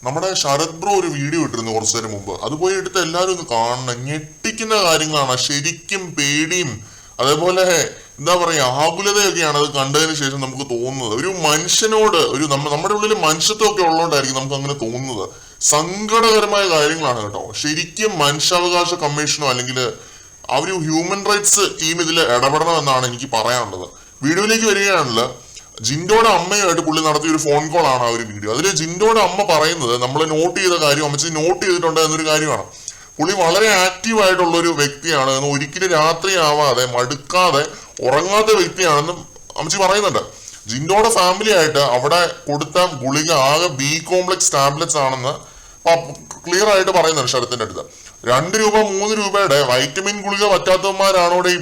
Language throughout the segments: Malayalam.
നമ്മുടെ ശരത് ബ്രോ ഒരു വീഡിയോ ഇട്ടിരുന്നു കുറച്ചു നേരം മുമ്പ്. അത് പോയി എടുത്ത് എല്ലാവരും ഒന്ന് കാണണം. ഞെട്ടിക്കുന്ന കാര്യങ്ങളാണ്. ശരിക്കും പേടിയും അതേപോലെ എന്താ പറയാ ആകുലതയൊക്കെയാണ് അത് കണ്ടതിന് ശേഷം നമുക്ക് തോന്നുന്നത്. ഒരു മനുഷ്യനോട് നമ്മുടെ ഉള്ളിൽ മനുഷ്യത്വമൊക്കെ ഉള്ളതുകൊണ്ടായിരിക്കും നമുക്ക് അങ്ങനെ തോന്നുന്നത്. സങ്കടകരമായ കാര്യങ്ങളാണ് കേട്ടോ. ശരിക്കും മനുഷ്യാവകാശ കമ്മീഷനോ അല്ലെങ്കിൽ ആ ഒരു ഹ്യൂമൻ റൈറ്റ്സ് ടീം ഇതിൽ ഇടപെടണമെന്നാണ് എനിക്ക് പറയാനുള്ളത്. വീഡിയോയിലേക്ക് വരികയാണല്ലോ, ജിൻഡോയുടെ അമ്മയുമായിട്ട് പുള്ളി നടത്തിയ ഒരു ഫോൺ കോൾ ആണ് ആ ഒരു വീഡിയോ. അതിൽ ജിൻഡോയുടെ അമ്മ പറയുന്നത് നമ്മൾ നോട്ട് ചെയ്ത കാര്യം, അമ്മച്ചി നോട്ട് ചെയ്തിട്ടുണ്ട് എന്നൊരു കാര്യമാണ്. പുള്ളി വളരെ ആക്റ്റീവ് ആയിട്ടുള്ള ഒരു വ്യക്തിയാണ് എന്ന്, ഒരിക്കലും രാത്രി ആവാതെ മടുക്കാതെ ഉറങ്ങാത്ത വ്യക്തിയാണെന്നും അമ്മച്ചി പറയുന്നുണ്ട്. ജിൻഡോയുടെ ഫാമിലി ആയിട്ട് അവിടെ കൊടുത്ത ഗുളിക ആകെ ബി കോംപ്ലക്സ് ടാബ്ലറ്റ്സ് ആണെന്ന് ക്ലിയർ ആയിട്ട് പറയുന്നുണ്ട് ശരത്തിന്റെ അടുത്ത്. 2 രൂപ 3 രൂപയുടെ വൈറ്റമിൻ ഗുളിക പറ്റാത്തവന്മാരാണോ ഈ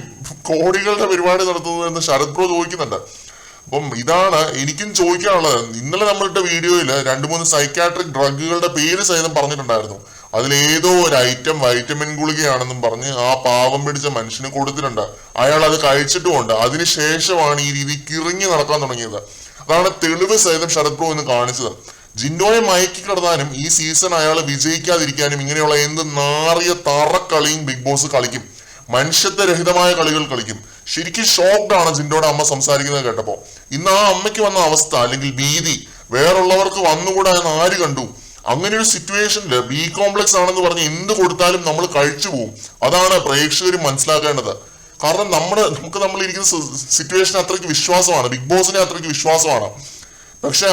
കോടികളുടെ പരിപാടി നടത്തുന്നത് എന്ന് ശരത് ബ്രോ ചോദിക്കുന്നുണ്ട്. അപ്പം ഇതാണ് എനിക്കും ചോദിക്കാനുള്ളത്. ഇന്നലെ നമ്മളുടെ വീഡിയോയിൽ 2-3 സൈക്കാട്രിക് ഡ്രഗുകളുടെ പേര് സഹിതം പറഞ്ഞിട്ടുണ്ടായിരുന്നു. അതിലേതോ ഒരു ഐറ്റം വൈറ്റമിൻ ഗുളികയാണെന്നും പറഞ്ഞ് ആ പാവം പിടിച്ച മനുഷ്യന് കൊടുത്തിട്ടുണ്ട്. അയാൾ അത് കഴിച്ചിട്ടുമുണ്ട്. അതിനുശേഷമാണ് ഈ രീതി കിറങ്ങി നടക്കാൻ തുടങ്ങിയത്. അതാണ് തെളിവ് സഹിതം ശരത് ബ്രോ എന്ന് കാണിച്ചത്. ജിൻഡോയെ മയക്കി കിടന്നാലും ഈ സീസൺ അയാൾ വിജയിക്കാതിരിക്കാനും ഇങ്ങനെയുള്ള എന്ത് നാറിയ തറക്കളിയും ബിഗ് ബോസ് കളിക്കും. മനുഷ്യത്വരഹിതമായ കളികൾ കളിക്കും. ശരിക്കും ഷോക്ക്ഡ് ആണ് ജിൻഡോയുടെ അമ്മ സംസാരിക്കുന്നത് കേട്ടപ്പോ. ഇന്ന് ആ അമ്മയ്ക്ക് വന്ന അവസ്ഥ അല്ലെങ്കിൽ ഭീതി വേറുള്ളവർക്ക് വന്നുകൂടാ എന്ന് ആര് കണ്ടു? അങ്ങനെ ഒരു സിറ്റുവേഷനിൽ ബി കോംപ്ലക്സ് ആണെന്ന് പറഞ്ഞ് എന്ത് കൊടുത്താലും നമ്മൾ കഴിച്ചു പോകും. അതാണ് പ്രേക്ഷകർ മനസ്സിലാക്കേണ്ടത്. കാരണം നമ്മൾ ഇരിക്കുന്ന സിറ്റുവേഷൻ അത്രയ്ക്ക് വിശ്വാസമാണ്, ബിഗ് ബോസിനെ അത്രയ്ക്ക് വിശ്വാസമാണ്. പക്ഷെ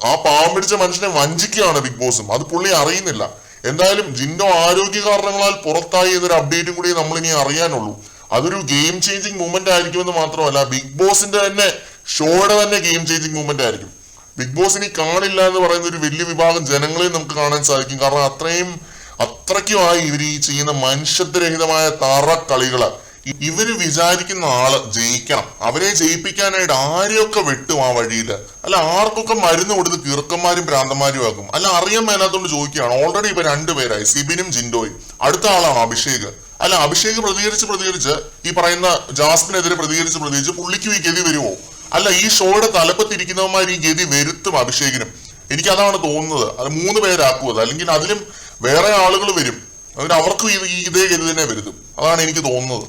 ആ പാവം പിടിച്ച മനുഷ്യനെ വഞ്ചിക്കുകയാണ് ബിഗ് ബോസും. അത് പുള്ളി അറിയുന്നില്ല. എന്തായാലും ജിൻഡോ ആരോഗ്യ കാരണങ്ങളാൽ പുറത്തായി എന്നൊരു അപ്ഡേറ്റും കൂടി നമ്മൾ ഇനി അറിയാനുള്ളൂ. അതൊരു ഗെയിം ചേഞ്ചിങ് മൂവ്മെന്റ് ആയിരിക്കുമെന്ന് മാത്രമല്ല, ബിഗ് ബോസിന്റെ തന്നെ ഷോയുടെ തന്നെ ഗെയിം ചേഞ്ചിങ് മൂവ്മെന്റ് ആയിരിക്കും. ബിഗ് ബോസ് ഇനി കാണില്ല എന്ന് പറയുന്ന ഒരു വലിയ വിഭാഗം ജനങ്ങളെ നമുക്ക് കാണാൻ സാധിക്കും. കാരണം അത്രയ്ക്കുമായി ഇവർ ഈ ചെയ്യുന്ന മനുഷ്യത്വരഹിതമായ തറക്കളികള്. ഇവര് വിചാരിക്കുന്ന ആള് ജയിക്കണം. അവരെ ജയിപ്പിക്കാനായിട്ട് ആരെയൊക്കെ വെട്ടും ആ വഴിയില്. അല്ല ആർക്കൊക്കെ മരുന്ന് കൊടുത്ത് കീർക്കന്മാരും ഭ്രാന്തന്മാരും ആക്കും. അല്ല അറിയാൻ മേലാത്തോണ്ട് ചോദിക്കുകയാണ്. ഓൾറെഡി ഇപ്പൊ 2 പേരായി, സിബിനും ജിൻഡോയും. അടുത്ത ആളാണ് അഭിഷേക്. അല്ല അഭിഷേക് പ്രതികരിച്ച് ഈ പറയുന്ന ജാസ്മിനെതിരെ പ്രതികരിച്ച് പുള്ളിക്കും ഈ ഗതി വരുമോ? അല്ല ഈ ഷോയുടെ തലപ്പത്തിരിക്കുന്നവന്മാർ ഈ ഗതി വരുത്തും അഭിഷേകിനും. എനിക്ക് അതാണ് തോന്നുന്നത്. അത് 3 പേരാക്കുമത്, അല്ലെങ്കിൽ അതിലും വേറെ ആളുകൾ വരും. അതിന് അവർക്കും ഇതേ ഗതി തന്നെ വരുത്തും. അതാണ് എനിക്ക് തോന്നുന്നത്.